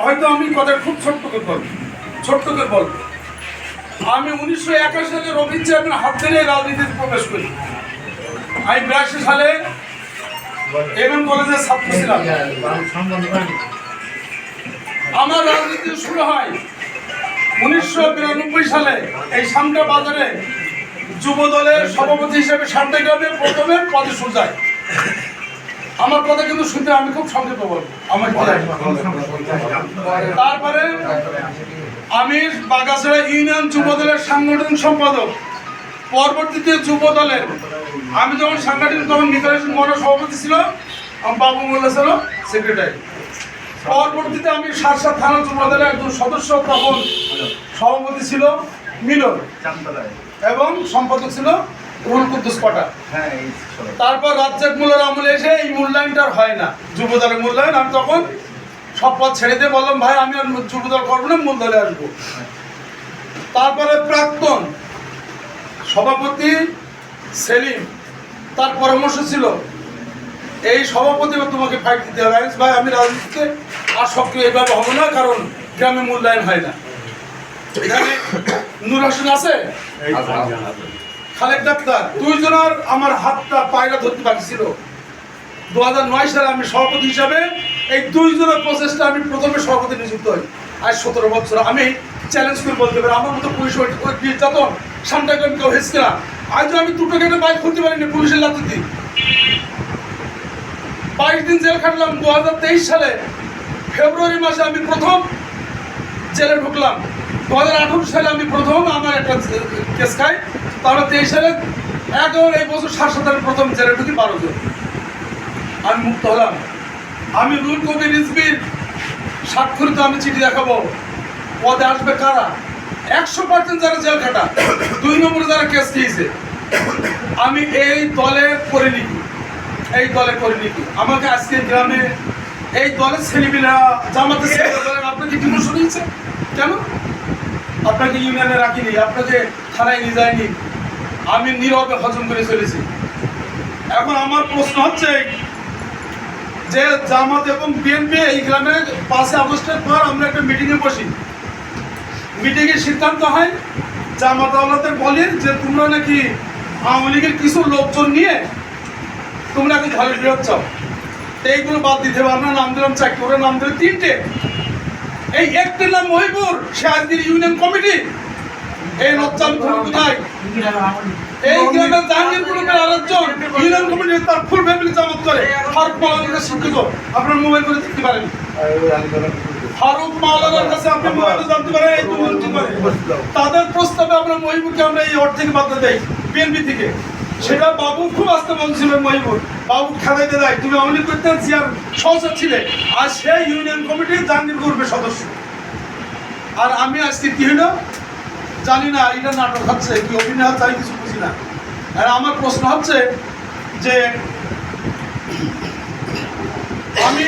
হয়তো আমি কথা খুব ছোট্ট করে বলবো। আমি 1981 সালে রবীন্দ্র চেয়ারম্যান হাত ধরে রাজনীতিতে প্রবেশ করি। আমি 82 সালে এমএম কলেজের ছাত্র ছিলাম। আমার রাজনীতি শুরু হয় 1992 সালে এই সামটা বাজারে যুব দলের সভাপতি হিসেবে সামটাগ্রামে প্রথমে পদে যায়। আমার কথা কিন্তু শুনতে আমি খুব সংক্ষেপে বলবো। তারপরে আমি বাগাছড়া ইউনিয়ন যুব দলের সাংগঠনিক সম্পাদক, পরবর্তীতে যুব দলের আমি যখন সাংগঠনিক তখন নির্বাচন মনে সভাপতি ছিল, আমার বাবু মোল্লা ছিল সেক্রেটারি। পরবর্তীতে আমি সারসা থানা যুব দলের একজন সদস্য, তখন সভাপতি ছিল মিলন এবং সম্পাদক ছিল রুহুল কুদ্দুস পাটা। তারপর রাজ্জাক মোল্লার আমলে এসে এই মূল্যায়নটা হয় না, যুব দলের মূল্যায়ন। আমি তখন সব পথ ছেড়ে দিয়ে বললাম, ভাই আমি আর যুব দল করবো না, মূল দলে আসবো। তারপরে প্রাক্তন সভাপতি সেলিম, তার পরামর্শ ছিল এই সভাপতি তোমাকে ফাইট দিতে হবে। ভাই আমি রাজনীতিতে আর সক্রিয় এইভাবে হবো না, কারণ গ্রামে মূল্যায়ন হয় না। এখানে নূর হোসেন আছে, খালেদ ডাক্তার, দুইজনের আমার হাতটা পায়রা ধরতে বাকি ছিল। 2009 সালে আমি সভাপতি হিসাবে এই দুইজনের প্রচেষ্টা আমি প্রথমে সভাপতি নিযুক্ত হই। আজ 17 বছর আমি চ্যালেঞ্জ করে বলতে পারি, আমার মতো পুলিশ নির্যাতন সামটাগ্রাম কেউ হয়েছে না। আজও আমি দুটো গেটে বাইক খুলতে পারিনি পুলিশের লাঠিতে। 22 দিন জেল খাটলাম। 2023 সালে ফেব্রুয়ারি মাসে আমি প্রথম জেলে ঢুকলাম। 2018 সালে আমি প্রথম আমার একটা কেস খাই। তারপরে 23 সালে একবার এই বছর 7 আমি প্রথম জেলে ঢুকি 12 জন। আমি মুক্ত হলাম। আমি রুল কবি রিজভির স্বাক্ষরিত আমি চিঠি দেখাবো। পদে আসবে কারা? 100% যারা জেল খাটা, 2 নম্বরে যারা কেস খেয়েছে। আমি এই দলে করিনি, এই দলে করিনি। আমাকে আজকে গ্রামে এই দলের ছেলেমেয়েরা জামাতে আপনাকে ডিমোশন দিয়েছে কেন? আপনাকে ইউনিয়নে রাখিনি, আপনাকে থানায় নিয়ে যায়নি। আমি নীরবে হজম করে চলেছি। এখন আমার প্রশ্ন হচ্ছে যে জামাত এবং বিএনপি এই গ্রামে 5 আগস্টের পর আমরা একটা মিটিংয়ে বসি। মিটিংয়ে সিদ্ধান্ত হয় জামাত আওলাদের বলে যে তোমরা নাকি আওয়ামী লীগের কিছু লোকজন নিয়ে তোমরা এখন ঘরের বিরোধ চাও, এইগুলো বাদ দিতে হবে। আমরা নাম দিলাম 4টে, ওরা নাম দিল 3টে। এই একটির নাম মহিপুর, সে আজকের ইউনিয়ন কমিটি। এই লজ্জান কোথায়? এই গ্রামে জাহাঙ্গীর গ্রুপের আরেকজন ইউনিয়ন কমিটি, তার ফুল ফ্যামিলি জামাত করে। ফারুক মাওলানার শিক্ষিত, আপনার মোবাইল করে দেখতে পারেন। ফারুক মাওলানার কাছে আপনি মোবাইলে জানতে পারেন এই দুর্নীতি করে। তাদের প্রস্তাবে আমরা মহিপুরকে আমরা এই অর্থ থেকে বাদ দেই বিএনপি থেকে। সেটা বাবু খুব আস্তে বলছিল, মহিপুর বাবু খেলাইতে দেয়, তুমি আওয়ামী লীগ করতে জিয়ার সহসদ ছিলে। আর সেই ইউনিয়ন কমিটির জাহাঙ্গীর গ্রুপের সদস্য। আর আমি আজকে কি হলো জানি না, এটা নাটক হচ্ছে কি অভিনয় হচ্ছে আমি কিছু বুঝি না। আর আমার প্রশ্ন হচ্ছে যে আমি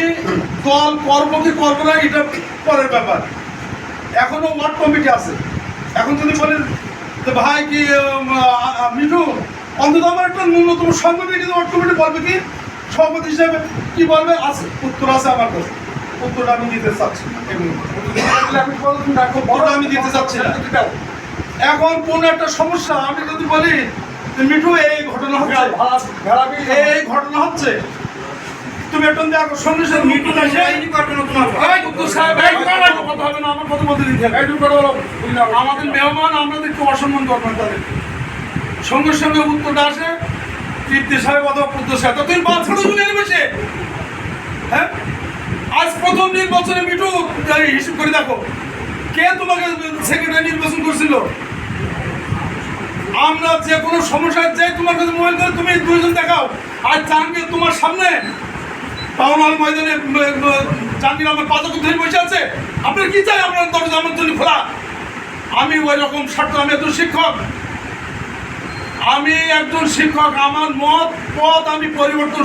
দল করব কি করবো না, এটা পরের ব্যাপার। এখনো ওয়ার্ড কমিটি আছে। এখন যদি বলেন যে ভাই কি মিঠু, অন্তত আমার একটা ন্যূনতম সংগঠন ওয়ার্ড কমিটি বলবে কি সভাপতি হিসেবে কি বলবে? আছে, উত্তর আছে আমার কাছে। উত্তরটা আমি দিতে চাচ্ছি না, আমি দিতে চাচ্ছি না। এখন কোন একটা সমস্যা আমি যদি বলি মিঠু এই ঘটনা হচ্ছে, এই ঘটনা হচ্ছে, তুমি একটা দেখো সঙ্গে সঙ্গে মিঠু কথা হবে না, আমার কথা বলতে দিতে হবে। আমাদের মেহমান, আমাদের একটু অসম্মান করবেন তাদের। সঙ্গে সঙ্গে উত্তরটা আসে তৃপ্তি সাহেব অথবা পুত্র সাহেব। তুমি বাচ্চাটা শুনে বসে, হ্যাঁ আজ প্রথম নির্বাচনে মিঠু হিসেব করে দেখো কে তোমাকে সেক্রেটারি নির্বাচন করছিল। আমরা যে কোনো সমস্যায় যাই তোমার কাছে মোবাইল করে তুমি 2 জন দেখাও। আর জাহাঙ্গীর তোমার সামনে টাউন হল ময়দানে জাহাঙ্গীর আমার পাতাকে ধরে বসে আছে। আপনার কি চাই? আপনার দরজা আমার জন্য খোলা। আমি ওই রকম স্বার্থ, আমি একজন শিক্ষক, আমার মত পথ আমি পরিবর্তন